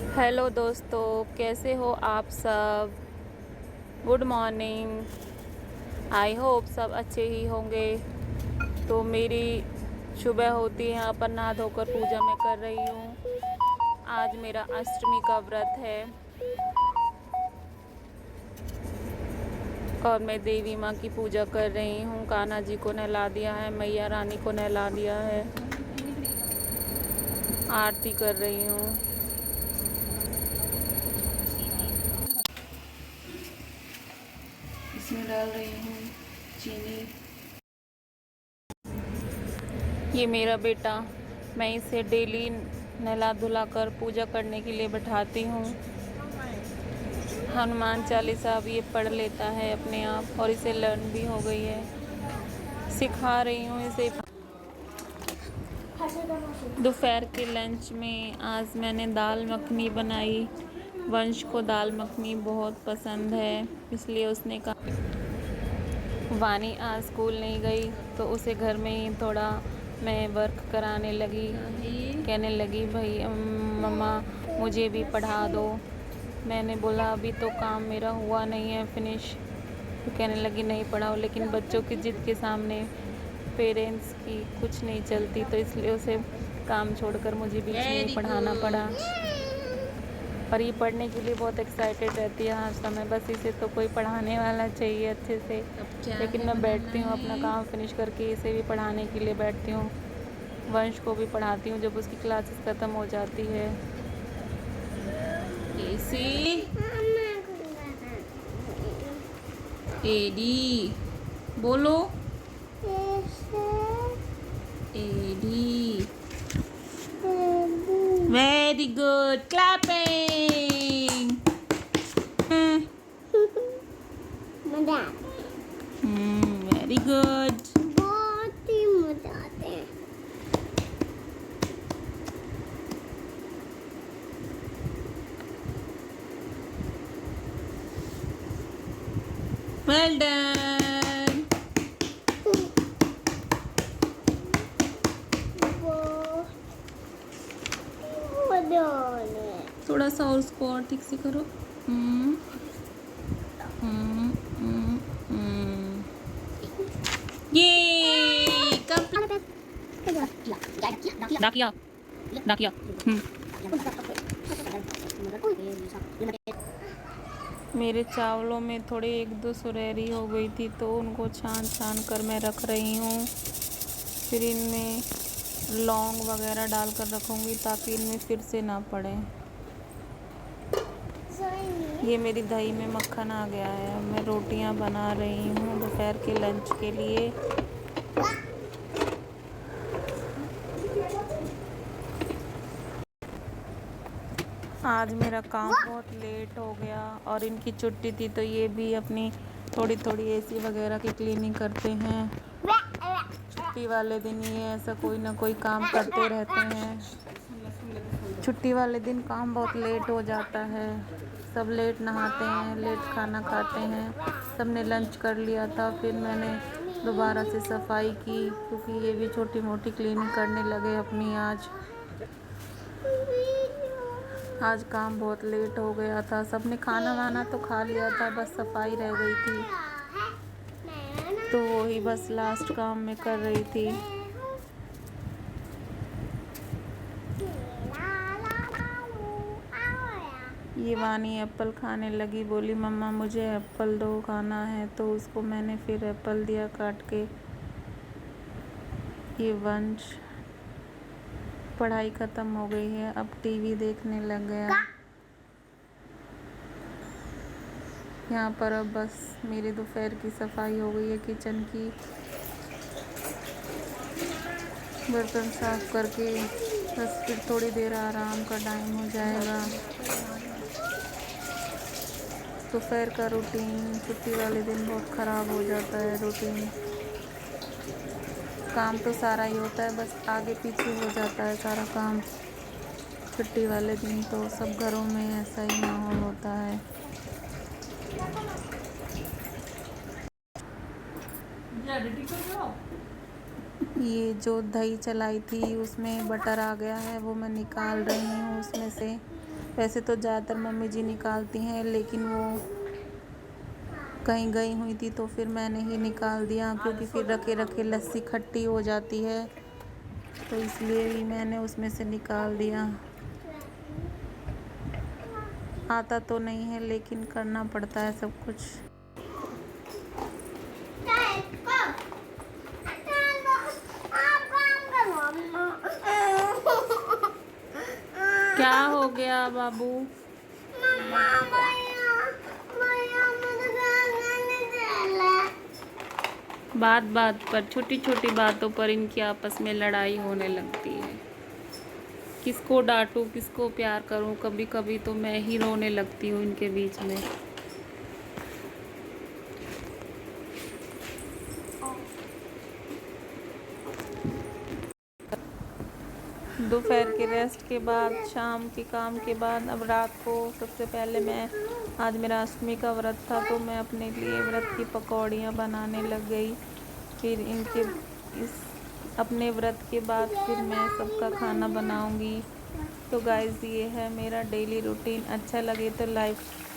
Hello दोस्तों, कैसे हो आप सब। Good morning. आई होप सब अच्छे ही होंगे। तो मेरी सुबह होती है, यहाँ पर नहा धोकर पूजा मैं कर रही हूँ। आज मेरा अष्टमी का व्रत है और मैं देवी माँ की पूजा कर रही हूँ। कान्हा जी को नहला दिया है, मैया रानी को नहला दिया है, आरती कर रही हूँ। इसमें डाल रही हूँ चीनी। ये मेरा बेटा, मैं इसे डेली नहला धुला कर पूजा करने के लिए बैठाती हूँ। हनुमान चालीसा भी ये पढ़ लेता है अपने आप और इसे लर्न भी हो गई है। सिखा रही हूँ इसे। दोपहर के लंच में आज मैंने दाल मखनी बनाई। वंश को दाल मखनी बहुत पसंद है, इसलिए उसने कहा। वानी आज स्कूल नहीं गई तो उसे घर में ही थोड़ा मैं वर्क कराने लगी। कहने लगी, भाई मम्मा मुझे भी पढ़ा दो। मैंने बोला अभी तो काम मेरा हुआ नहीं है फिनिश। तो कहने लगी नहीं पढ़ाओ, लेकिन बच्चों की जिद के सामने पेरेंट्स की कुछ नहीं चलती, तो इसलिए उसे काम छोड़कर मुझे बीच में पढ़ाना पड़ा। और ये पढ़ने के लिए बहुत एक्साइटेड रहती है हर समय, बस इसे तो कोई पढ़ाने वाला चाहिए अच्छे से। लेकिन मैं बैठती हूँ अपना काम फिनिश करके, इसे भी पढ़ाने के लिए बैठती हूँ। वंश को भी पढ़ाती हूँ जब उसकी क्लासेस ख़त्म हो जाती है। एडी बोलो। एडी very good, clapping. Very good. बहुत ही मजा आते हैं। Well done. थोड़ा सा और उसको और ठीक से करो। ये डाकिया डाकिया। मेरे चावलों में थोड़ी एक दो सुरहरी हो गई थी, तो उनको छान छान कर मैं रख रही हूँ। फिर इनमें लौंग वगैरह डालकर रखूँगी ताकि इनमें फिर से ना पड़े। ये मेरी दही में मक्खन आ गया है। मैं रोटियां बना रही हूँ दोपहर के लंच के लिए। आज मेरा काम बहुत लेट हो गया और इनकी छुट्टी थी, तो ये भी अपनी थोड़ी थोड़ी एसी वगैरह की क्लीनिंग करते हैं। छुट्टी वाले दिन ये ऐसा कोई ना कोई काम करते रहते हैं। छुट्टी वाले दिन काम बहुत लेट हो जाता है। सब लेट नहाते हैं, लेट खाना खाते हैं। सबने लंच कर लिया था, फिर मैंने दोबारा से सफाई की, क्योंकि ये भी छोटी मोटी क्लीनिंग करने लगे अपनी। आज काम बहुत लेट हो गया था। सबने खाना वाना तो खा लिया था, बस सफाई रह गई थी, तो वही बस लास्ट काम मैं कर रही थी। ये वानी एप्पल खाने लगी, बोली मम्मा मुझे एप्पल दो, खाना है। तो उसको मैंने फिर एप्पल दिया काट के। ये वंश पढ़ाई ख़त्म हो गई है, अब टीवी देखने लग गया। यहाँ पर अब बस मेरी दोपहर की सफाई हो गई है किचन की। बर्तन साफ करके बस फिर थोड़ी देर आराम का टाइम हो जाएगा। दोपहर का रूटीन छुट्टी वाले दिन बहुत ख़राब हो जाता है रूटीन। काम तो सारा ही होता है, बस आगे पीछे हो जाता है सारा काम। छुट्टी वाले दिन तो सब घरों में ऐसा ही माहौल होता है। ये जो दही चलाई थी उसमें बटर आ गया है, वो मैं निकाल रही हूँ उसमें से। वैसे तो ज़्यादातर मम्मी जी निकालती हैं, लेकिन वो कहीं गई हुई थी तो फिर मैंने ही निकाल दिया, क्योंकि फिर रखे रखे लस्सी खट्टी हो जाती है, तो इसलिए ही मैंने उसमें से निकाल दिया। आता तो नहीं है, लेकिन करना पड़ता है सब कुछ। क्या हो गया बाबू? बात बात पर, छोटी छोटी बातों पर इनकी आपस में लड़ाई होने लगती है। किसको डांटूं, किसको प्यार करूं, कभी कभी तो मैं ही रोने लगती हूँ इनके बीच में। दोपहर के रेस्ट के बाद, शाम के काम के बाद, अब रात को सबसे पहले मैं, आज मेरा अष्टमी का व्रत था, तो मैं अपने लिए व्रत की पकौड़ियाँ बनाने लग गई। फिर इनके इस अपने व्रत के बाद फिर मैं सबका खाना बनाऊंगी। तो गाइस, ये है मेरा डेली रूटीन। अच्छा लगे तो लाइक